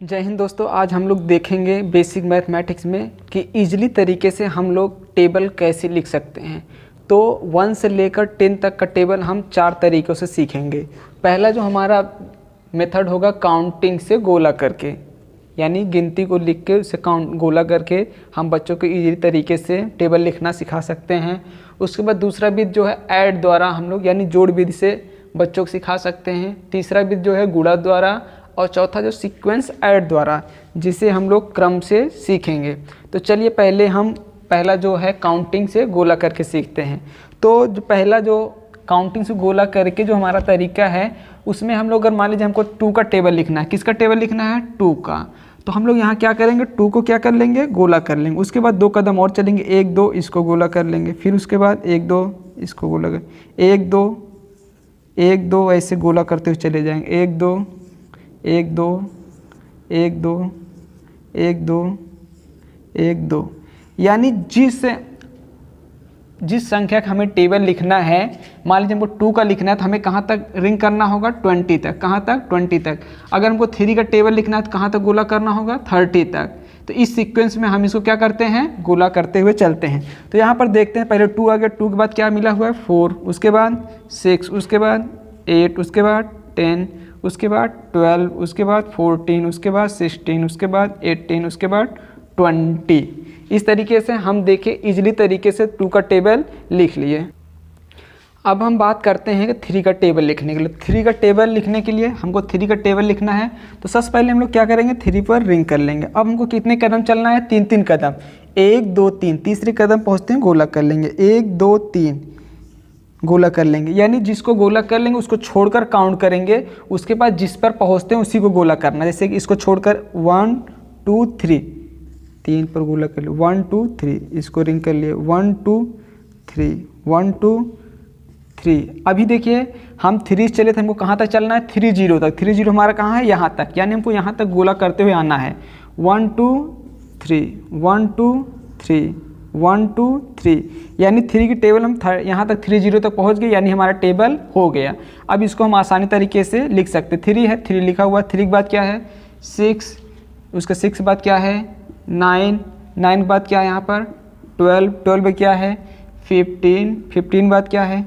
जय हिंद दोस्तों। आज हम लोग देखेंगे बेसिक मैथमेटिक्स में कि इजीली तरीके से हम लोग टेबल कैसे लिख सकते हैं। तो 1 से लेकर 10 तक का टेबल हम 4 तरीक़ों से सीखेंगे। पहला जो हमारा मेथड होगा काउंटिंग से गोला करके, यानी गिनती को लिख के उसे गोला करके हम बच्चों को इजीली तरीके से टेबल लिखना सिखा सकते हैं। उसके बाद दूसरा विधि जो है ऐड द्वारा हम लोग यानी जोड़ विधि से बच्चों को सिखा सकते हैं। तीसरा विधि जो है गुणा द्वारा, और चौथा जो सीक्वेंस ऐड द्वारा, जिसे हम लोग क्रम से सीखेंगे। तो चलिए पहला जो है काउंटिंग से गोला करके सीखते हैं। तो जो पहला जो काउंटिंग से गोला करके जो हमारा तरीका है, उसमें हम लोग अगर मान लीजिए हमको 2 का टेबल लिखना है। किसका टेबल लिखना है? 2 का। तो हम लोग यहाँ क्या करेंगे, 2 को क्या कर लेंगे, गोला कर लेंगे। उसके बाद 2 कदम और चलेंगे, 1 2 इसको गोला कर लेंगे। फिर उसके बाद 1 2 इसको गोला कर, 1 2 1 2 ऐसे गोला करते हुए चले जाएंगे। 1 2 1 2 1 2 1 2 1 2, यानी जिस संख्या का हमें टेबल लिखना है, मान लीजिए हमको 2 का लिखना है तो हमें कहाँ तक रिंग करना होगा, 20 तक। कहाँ तक? 20 तक। अगर हमको 3 का टेबल लिखना है तो कहाँ तक गोला करना होगा, 30 तक। तो इस सीक्वेंस में हम इसको क्या करते हैं, गोला करते हुए चलते हैं। तो यहाँ पर देखते हैं, पहले 2 आ गया, 2 के बाद क्या मिला हुआ है, 4, उसके बाद 6, उसके बाद 8, उसके बाद 10, उसके बाद 12, उसके बाद 14, उसके बाद 16, उसके बाद 18, उसके बाद 20। इस तरीके से हम देखें इजीली तरीके से 2 का टेबल लिख लिए। अब हम बात करते हैं कि 3 का टेबल लिखने के लिए। 3 का टेबल लिखने के लिए हमको 3 का टेबल लिखना है, तो सबसे पहले हम लोग क्या करेंगे, 3 पर रिंग कर लेंगे। अब हमको कितने कदम चलना है, 3 कदम, 1 2 3। तीसरे कदम पहुँचते हैं गोला कर लेंगे, 1 2 3 गोला कर लेंगे। यानी जिसको गोला कर लेंगे उसको छोड़कर काउंट करेंगे, उसके बाद जिस पर पहुंचते हैं उसी को गोला करना। जैसे कि इसको छोड़कर 1 2 3, 3 पर गोला कर लिए, 1 2 3, इसको रिंग कर लिए, 1 2 3 1 2 3। अभी देखिए हम 3 से चले थे, हमको कहाँ तक चलना है, 3 0 तक। 3 0 हमारा कहाँ है, यहाँ तक, यानी हमको यहाँ तक गोला करते हुए आना है। 1 2 3 1 2 3 1 2 3, यानी 3 की टेबल हम यहाँ तक 3 0 तक पहुँच गए, यानी हमारा टेबल हो गया। अब इसको हम आसानी तरीके से लिख सकते। 3 है, 3 लिखा हुआ। 3 के बाद क्या है, 6, उसका 6 के बाद क्या है, 9, 9 के बाद क्या है यहाँ पर, 12, 12 में क्या है, 15, 15 के बाद क्या है,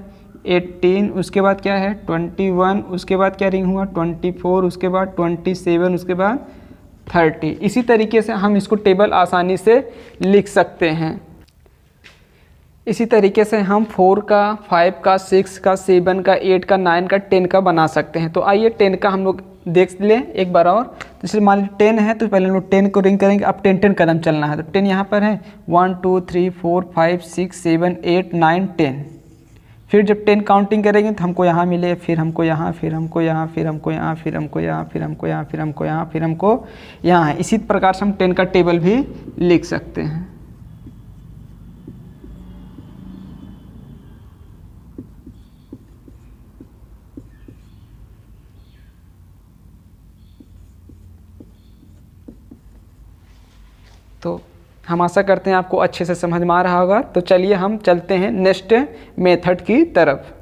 18, उसके बाद क्या है, 21, उसके बाद क्या रिंग हुआ, 24, उसके बाद 27, उसके बाद 30। इसी तरीके से हम इसको टेबल आसानी से लिख सकते हैं। इसी तरीके से हम 4 का, 5 का, 6 का, 7 का, 8 का, 9 का, 10 का बना सकते हैं। तो आइए 10 का हम लोग देख लें एक बार और। तो जैसे मान लीजिए 10 है तो पहले हम लोग 10 को रिंग करेंगे। अब 10 कदम चलना है, तो 10 यहाँ पर है, 1 2 3 4 5 6 7 8 9 10। फिर जब 10 काउंटिंग करेंगे तो हमको यहाँ मिले, फिर हमको यहाँ, फिर हमको यहाँ, फिर हमको यहाँ, फिर हमको यहाँ, फिर हमको यहाँ, फिर हमको यहाँ, फिर हमको यहाँ। इसी प्रकार से हम 10 का टेबल भी लिख सकते हैं। तो हम आशा करते हैं आपको अच्छे से समझ में आ रहा होगा। तो चलिए हम चलते हैं नेक्स्ट मेथड की तरफ।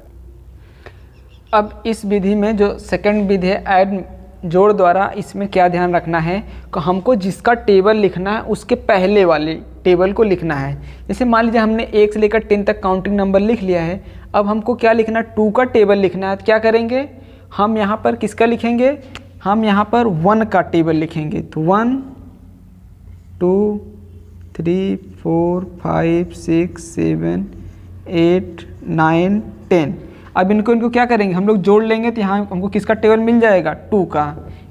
अब इस विधि में जो सेकंड विधि है ऐड जोड़ द्वारा, इसमें क्या ध्यान रखना है कि हमको जिसका टेबल लिखना है उसके पहले वाले टेबल को लिखना है। जैसे मान लीजिए हमने 1 से लेकर 10 तक काउंटिंग नंबर लिख लिया है। अब हमको क्या लिखना है, 2 का टेबल लिखना है। तो क्या करेंगे, हम यहाँ पर किसका लिखेंगे, हम यहाँ पर 1 का टेबल लिखेंगे। तो 1 2 3 4 5 6 7 8 9 10। अब इनको क्या करेंगे, हम लोग जोड़ लेंगे। तो यहाँ हमको किसका टेबल मिल जाएगा, 2 का।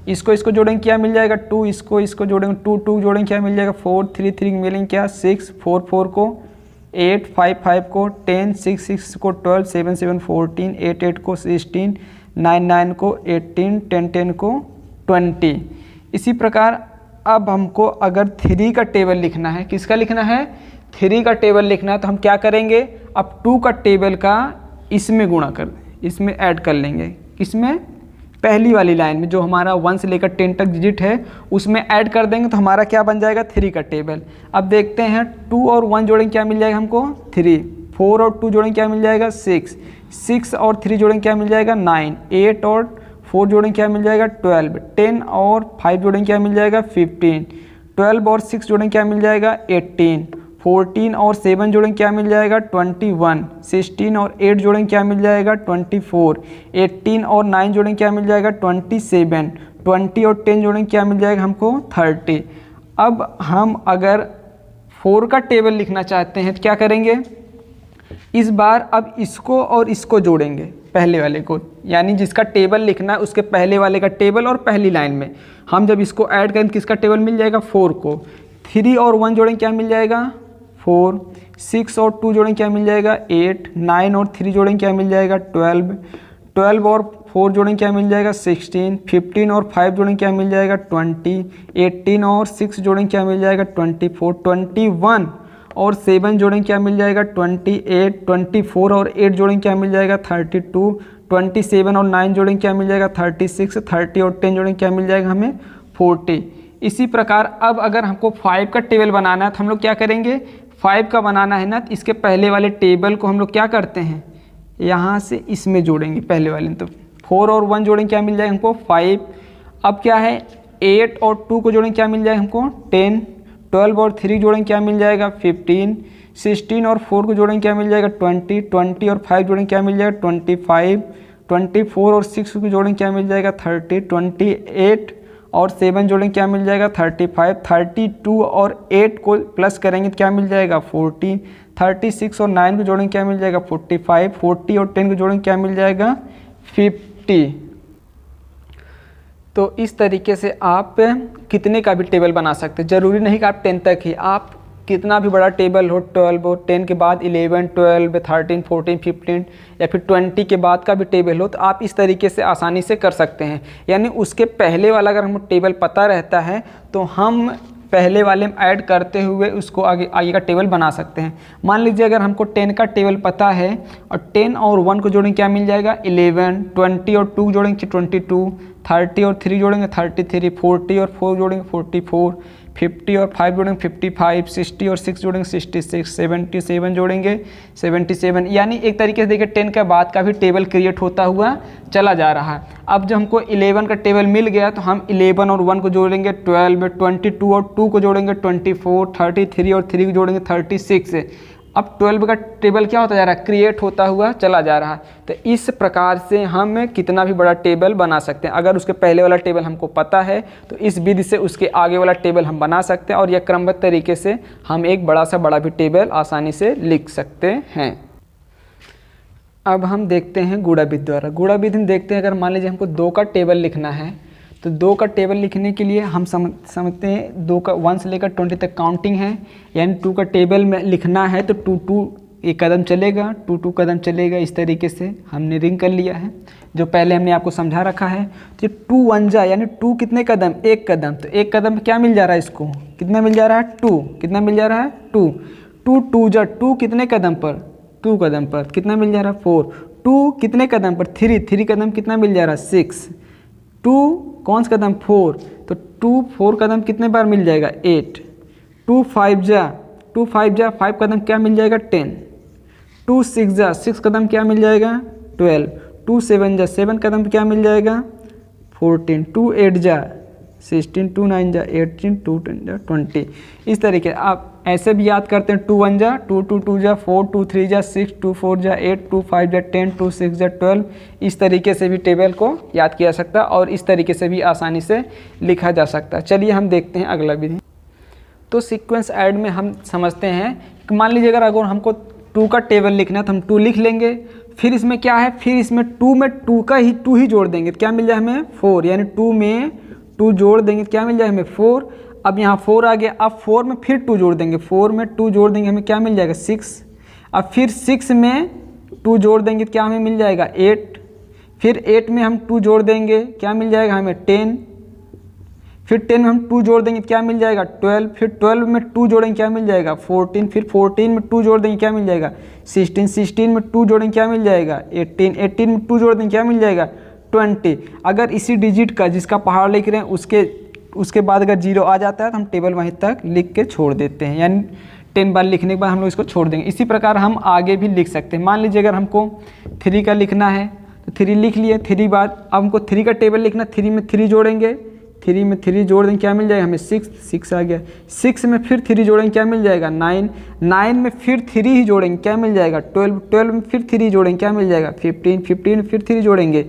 इसको जोड़ेंगे क्या मिल जाएगा, 2, इसको जोड़ेंगे 2 2 जोड़ेंगे क्या मिल जाएगा, 4 3 3 मिलेंगे क्या, 6 4 4 को 8 5 5 को 10 6 6 को 12 7 7 14 8 8 को 16 9 9 को 18 10 10 को 20। इसी प्रकार अब हमको अगर 3 का टेबल लिखना है, किसका लिखना है, 3 का टेबल लिखना है। तो हम क्या करेंगे, अब 2 का टेबल का इसमें गुणा कर, इसमें ऐड कर लेंगे। किसमें, पहली वाली लाइन में जो हमारा 1 से लेकर 10 तक डिजिट है उसमें ऐड कर देंगे। तो हमारा क्या बन जाएगा, 3 का टेबल। अब देखते हैं 2 और 1 जोड़ेंगे क्या मिल जाएगा हमको, 3। 4 और 2 जोड़ेंगे क्या मिल जाएगा, 6। 6 और 3 जोड़ेंगे क्या मिल जाएगा, 9। 8 और 4 जोड़ेंगे क्या मिल जाएगा 12, 10 और 5 जोड़ेंगे क्या मिल जाएगा 15, 12 और 6 जोड़ेंगे क्या मिल जाएगा 18, 14 और 7 जोड़ेंगे क्या मिल जाएगा 21, 16 और 8 जोड़ेंगे क्या मिल जाएगा 24, 18 और 9 जोड़ेंगे क्या मिल जाएगा 27, 20 और 10 जोड़ेंगे क्या मिल जाएगा हमको 30। अब हम अगर 4 का टेबल लिखना चाहते हैं तो क्या करेंगे, इस बार अब इसको और इसको जोड़ेंगे पहले वाले को, यानी जिसका टेबल लिखना है उसके पहले वाले का टेबल और पहली लाइन में हम जब इसको ऐड करें किसका टेबल मिल जाएगा 4 को। 3 और 1 जोड़ेंगे क्या मिल जाएगा 4, 6 और 2 जोड़ेंगे क्या मिल जाएगा 8, 9 और 3 जोड़ेंगे क्या मिल जाएगा 12, 12 और 4 जोड़ेंगे क्या मिल जाएगा 16, 15 और 5 जोड़ेंगे क्या मिल जाएगा 20, 18 और 6 जोड़ेंगे क्या मिल जाएगा 24, 21 और 7 जोड़ेंगे क्या मिल जाएगा 28, 24 और 8 जोड़ेंगे क्या मिल जाएगा 32, 27 और 9 जोड़ेंगे क्या मिल जाएगा 36, 30 और 10 जोड़ेंगे क्या मिल जाएगा हमें 40। इसी प्रकार अब अगर हमको 5 का टेबल बनाना है तो हम लोग क्या करेंगे, 5 का बनाना है ना तो इसके पहले वाले टेबल को हम लोग क्या करते हैं यहाँ से इसमें जोड़ेंगे पहले वाले, तो 4 और 1 जोड़ेंगे क्या मिल जाएगा हमको 5। अब क्या है 8 और 2 को जोड़ेंगे क्या मिल जाएगा हमको 10, 12 और 3 जोड़ेंगे क्या मिल जाएगा 15, 16 और 4 को जोड़ेंगे क्या मिल जाएगा 20, 20 और 5 जोड़ेंगे क्या मिल जाएगा 25, 24 और 6 को जोड़ेंगे क्या मिल जाएगा 30, 28 और 7 जोड़ेंगे क्या मिल जाएगा 35, 32 और 8 को प्लस करेंगे तो क्या मिल जाएगा 40, 36 और 9 को जोड़ेंगे क्या मिल जाएगा 45, 40 और 10 को जोड़ेंगे क्या मिल जाएगा 50। तो इस तरीके से आप कितने का भी टेबल बना सकते हैं, ज़रूरी नहीं कि आप 10 तक ही, आप कितना भी बड़ा टेबल हो 12 हो, 10 के बाद 11, 12, 13, 14, 15 या फिर 20 के बाद का भी टेबल हो तो आप इस तरीके से आसानी से कर सकते हैं। यानी उसके पहले वाला अगर हमको टेबल पता रहता है तो हम पहले वाले में ऐड करते हुए उसको आगे का टेबल बना सकते हैं। मान लीजिए अगर हमको 10 का टेबल पता है और 10 और 1 को जोड़ेंगे क्या मिल जाएगा 11, 20 और 2 जोड़ेंगे 22, 30 और 3 जोड़ेंगे 33, 40 और 4 जोड़ेंगे 44, 50 और 5 जोड़ेंगे 55, 60 और 6 जोड़ेंगे 66, 77 जोड़ेंगे 77। यानी एक तरीके से देखिए 10 के बाद का भी टेबल क्रिएट होता हुआ चला जा रहा है। अब जब हमको 11 का टेबल मिल गया तो हम 11 और 1 को जोड़ेंगे 12, 22 और 2 को जोड़ेंगे 24, 33 और 3 को जोड़ेंगे 36। अब 12 का टेबल क्या होता जा रहा है क्रिएट होता हुआ चला जा रहा है। तो इस प्रकार से हम कितना भी बड़ा टेबल बना सकते हैं। अगर उसके पहले वाला टेबल हमको पता है तो इस विधि से उसके आगे वाला टेबल हम बना सकते हैं और यह क्रमबद्ध तरीके से हम एक बड़ा से बड़ा भी टेबल आसानी से लिख सकते हैं। अब हम देखते हैं गुणा विधि द्वारा। गुणा विधि में देखते हैं अगर मान लीजिए हमको 2 का टेबल लिखना है तो 2 का टेबल लिखने के लिए हम समझते हैं 2 का 1 से लेकर 20 तक काउंटिंग है, यानी 2 का टेबल में लिखना है तो 2 एक कदम चलेगा, 2 कदम चलेगा। इस तरीके से हमने रिंग कर लिया है जो पहले हमने आपको समझा रखा है। तो 2 1 जा यानी 2 कितने कदम 1 कदम, तो 1 कदम में क्या मिल जा रहा है इसको कितना मिल जा रहा है 2, कितना मिल जा रहा है 2, 2 जा 2 कितने कदम पर 2 कदम पर कितना मिल जा रहा है 4, 2 कितने कदम पर 3 कदम कितना मिल जा रहा है 6, 2 कौन सा कदम 4, तो 4 कदम कितने बार मिल जाएगा 8, 2 5 जा 5 कदम क्या मिल जाएगा 10, 2 6 जा 6 कदम क्या मिल जाएगा 12, 2 7 जा 7 कदम क्या मिल जाएगा 14, 2 8 जा 16, 2 9 जा 18, 2 10 जा 20। इस तरीके आप ऐसे भी याद करते हैं 2 1 जा 2 2 जा 4, 2 3 जा 6, 2 4 जा 8, 2 5 जा 10, 2 6 जा 12। इस तरीके से भी टेबल को याद किया जा सकता है और इस तरीके से भी आसानी से लिखा जा सकता है। चलिए हम देखते हैं अगला विधि। तो सीक्वेंस ऐड में हम समझते हैं कि मान लीजिए अगर हमको 2 का टेबल लिखना है तो हम 2 लिख लेंगे, फिर इसमें क्या है फिर इसमें 2 का ही 2 ही जोड़ देंगे तो क्या मिल जाए हमें 4, यानी 2 में 2 जोड़ देंगे तो क्या मिल जाए हमें 4। अब यहाँ 4 आ गया, अब 4 में फिर 2 जोड़ देंगे, 4 में 2 जोड़ देंगे हमें क्या मिल जाएगा 6। अब फिर 6 में 2 जोड़ देंगे तो क्या हमें मिल जाएगा 8, फिर 8 में हम 2 जोड़ देंगे क्या मिल जाएगा हमें 10, फिर 10 में हम 2 जोड़ देंगे क्या मिल जाएगा 12, फिर 12 में 2 जोड़ेंगे क्या मिल जाएगा 14, फिर 14 में 2 जोड़ देंगे क्या मिल जाएगा 16, 16 में 2 जोड़ेंगे क्या मिल जाएगा 18, 18 में 2 जोड़ देंगे क्या मिल जाएगा 20। अगर इसी डिजिट का जिसका पहाड़ लिख रहे हैं उसके बाद अगर 0 आ जाता है तो हम टेबल वहीं तक लिख के छोड़ देते हैं, यानी 10 बार लिखने के बाद हम लोग इसको छोड़ देंगे। इसी प्रकार हम आगे भी लिख सकते हैं। मान लीजिए अगर हमको 3 का लिखना है तो 3 लिख लिए। 3 बाद अब हमको 3 का टेबल लिखना, 3 में 3 जोड़ेंगे, 3 में 3 जोड़ देंगे क्या मिल जाएगा हमें 6 आ गया। 6 में फिर 3 जोड़ेंगे क्या मिल जाएगा 9, 9 में फिर 3 ही जोड़ेंगे क्या मिल जाएगा 12, 12 में फिर 3 जोड़ेंगे क्या मिल जाएगा 15, 15 में फिर 3 जोड़ेंगे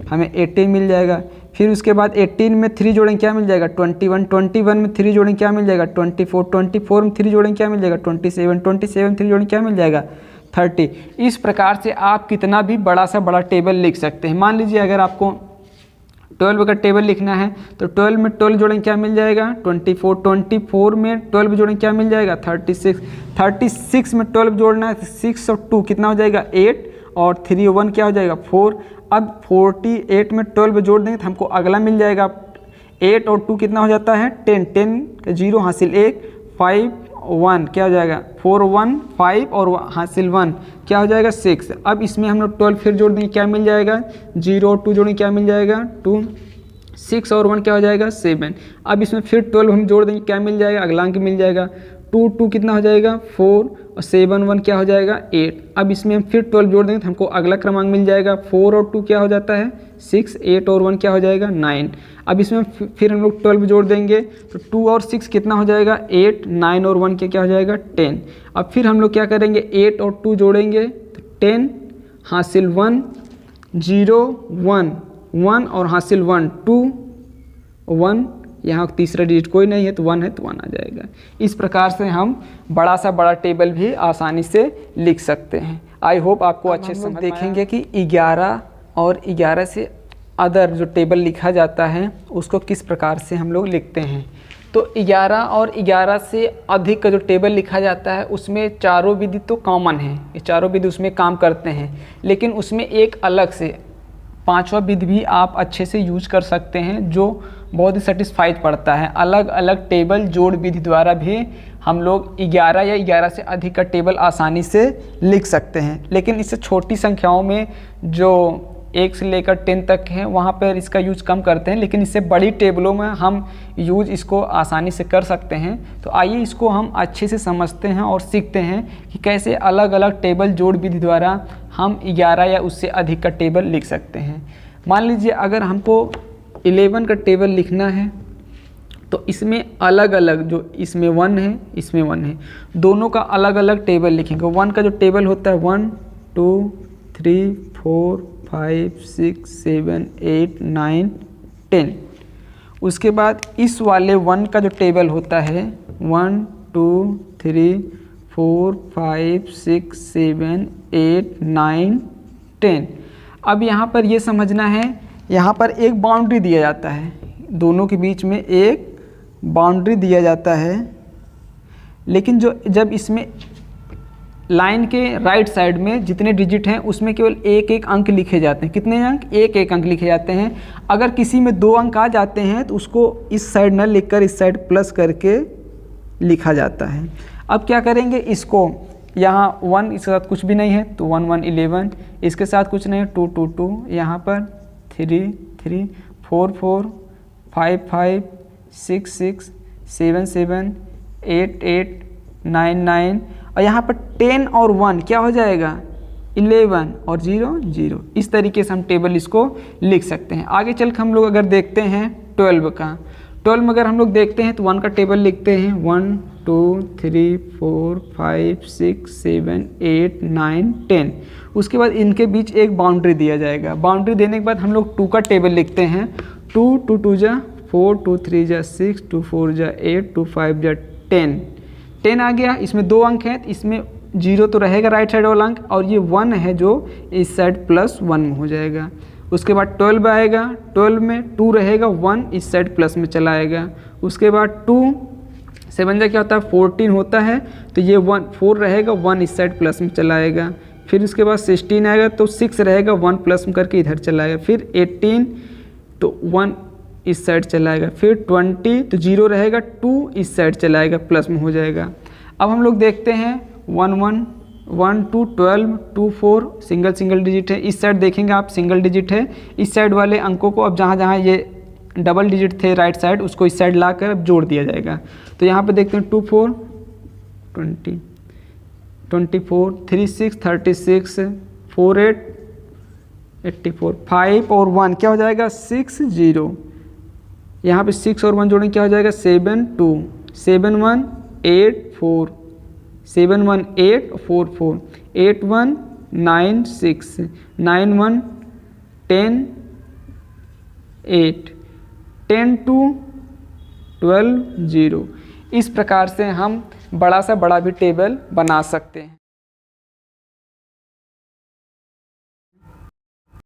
हमें 18 मिल जाएगा। फिर उसके बाद 18 में 3 जोड़ेंगे क्या मिल जाएगा 21, 21 में 3 जोड़ेंगे क्या मिल जाएगा 24, 24 में 3 जोड़ेंगे क्या मिल जाएगा 27, 27 में 3 जोड़ेंगे क्या मिल जाएगा 30। इस प्रकार से आप कितना भी बड़ा सा बड़ा टेबल लिख सकते हैं। मान लीजिए अगर आपको 12 का टेबल लिखना है तो 12 में 12 जोड़ेंगे क्या मिल जाएगा 24, 24 में 12 जोड़ेंगे क्या मिल जाएगा 36, 36 में 12 जोड़ना है 6 और 2 कितना हो जाएगा 8 और 3 और 1 क्या हो जाएगा 4। अब 48 में 12 जोड़ देंगे तो हमको अगला मिल जाएगा 8 और 2 कितना हो जाता है 10, 10 का 0 हासिल 1, 5 1 क्या हो जाएगा 4 1 5 और हासिल 1 क्या हो जाएगा 6। अब इसमें हम लोग 12 फिर जोड़ देंगे क्या मिल जाएगा 0 और 2 जोड़ेंगे क्या मिल जाएगा 2, 6 और 1 क्या हो जाएगा 7। अब इसमें फिर 12 हम जोड़ देंगे क्या मिल जाएगा अगला अंक मिल जाएगा 2, 2 कितना हो जाएगा 4 और 7 1 क्या हो जाएगा 8। अब इसमें हम फिर 12 जोड़ देंगे तो हमको अगला क्रमांक मिल जाएगा 4 और 2 क्या हो जाता है 6, 8 और 1 क्या हो जाएगा 9। अब इसमें फिर हम लोग 12 जोड़ देंगे तो 2 और 6 कितना हो जाएगा 8, 9 और 1 क्या हो जाएगा 10। अब फिर हम लोग क्या करेंगे 8 और 2 जोड़ेंगे तो 10 हासिल 1, 0 1 1 और हासिल 1 2 1, यहाँ तीसरा डिजिट कोई नहीं है तो 1 है तो 1 आ जाएगा। इस प्रकार से हम बड़ा सा बड़ा टेबल भी आसानी से लिख सकते हैं। आई होप आपको अच्छे से देखेंगे कि 11 और 11 से अदर जो टेबल लिखा जाता है उसको किस प्रकार से हम लोग लिखते हैं। तो 11 और 11 से अधिक का जो टेबल लिखा जाता है उसमें चारों विधि तो कॉमन है, ये चारों विधि उसमें काम करते हैं, लेकिन उसमें एक अलग से 5वां विधि भी आप अच्छे से यूज कर सकते हैं जो बहुत ही सेटिस्फाइड पड़ता है। अलग अलग टेबल जोड़ विधि द्वारा भी हम लोग 11 या 11 से अधिक का टेबल आसानी से लिख सकते हैं, लेकिन इससे छोटी संख्याओं में जो 1 से लेकर 10 तक है वहाँ पर इसका यूज कम करते हैं, लेकिन इससे बड़ी टेबलों में हम यूज इसको आसानी से कर सकते हैं। तो आइए इसको हम अच्छे से समझते हैं और सीखते हैं कि कैसे अलग अलग टेबल जोड़ विधि द्वारा हम 11 या उससे अधिक का टेबल लिख सकते हैं। मान लीजिए अगर हमको 11 का टेबल लिखना है तो इसमें अलग अलग जो इसमें 1 है इसमें 1 है, दोनों का अलग अलग टेबल लिखेंगे। 1 का जो टेबल होता है 1 2 3 4 5 6 7 8 9 10। उसके बाद इस वाले 1 का जो टेबल होता है 1 2 3 4 5 6 7 8 9 10। अब यहाँ पर ये समझना है, यहाँ पर एक बाउंड्री दिया जाता है, दोनों के बीच में एक बाउंड्री दिया जाता है, लेकिन जब इसमें लाइन के राइट साइड में जितने डिजिट हैं उसमें केवल एक एक अंक लिखे जाते हैं। कितने अंक? एक एक अंक लिखे जाते हैं। अगर किसी में 2 अंक आ जाते हैं तो उसको इस साइड न लिखकर इस साइड प्लस करके लिखा जाता है। अब क्या करेंगे, इसको यहाँ 1 इसके साथ कुछ भी नहीं है तो 1 1 11, इसके साथ कुछ नहीं है 2 2 2, यहाँ पर 3 3 4 4 5 5 6 6 7 7 8 8 9 9 और यहाँ पर 10 और 1 क्या हो जाएगा 11 और 0 0। इस तरीके से हम टेबल इसको लिख सकते हैं। आगे चल के हम लोग अगर देखते हैं 12 का, 12 में अगर हम लोग देखते हैं तो 1 का टेबल लिखते हैं 1 2 3 4 5 6 7 8 9 10। उसके बाद इनके बीच एक बाउंड्री दिया जाएगा। बाउंड्री देने के बाद हम लोग 2 का टेबल लिखते हैं 2 2 2 जा 4 2 3 जा 6 2 4 जा 8 2 5 जा 10। 10 आ गया, इसमें 2 अंक हैं, इसमें 0 तो रहेगा राइट साइड वाला अंक और ये 1 है जो इस साइड प्लस 1 में हो जाएगा। उसके बाद 12 आएगा, 12 में 2 रहेगा, 1 इस साइड प्लस में चला आएगा। उसके बाद 2 7 जा क्या होता है 14 होता है तो ये 1 4 रहेगा, 1 इस साइड प्लस में चला आएगा। फिर उसके बाद 16 आएगा तो 6 रहेगा, 1 प्लस में करके इधर चला आएगा। फिर 18 तो 1 इस साइड चलाएगा। फिर 20 तो 0 रहेगा, 2 इस साइड चलाएगा प्लस में हो जाएगा। अब हम लोग देखते हैं 1 1 1 2 12 2 4 सिंगल सिंगल डिजिट है। इस साइड देखेंगे आप सिंगल डिजिट है। इस साइड वाले अंकों को अब जहाँ जहाँ ये डबल डिजिट थे राइट साइड उसको इस साइड ला कर अब जोड़ दिया जाएगा। तो यहाँ पे देखते हैं 2 4 20 24 3 6 36 4 8 84, 5 और 1 क्या हो जाएगा 60, यहाँ पे 6 और 1 जोड़ें क्या हो जाएगा 7 2, 7 1 8 4, 7 1 8 4 4, 8 1 9 6, 9 1 10 8, 10 2 12 0। इस प्रकार से हम बड़ा सा बड़ा भी टेबल बना सकते हैं।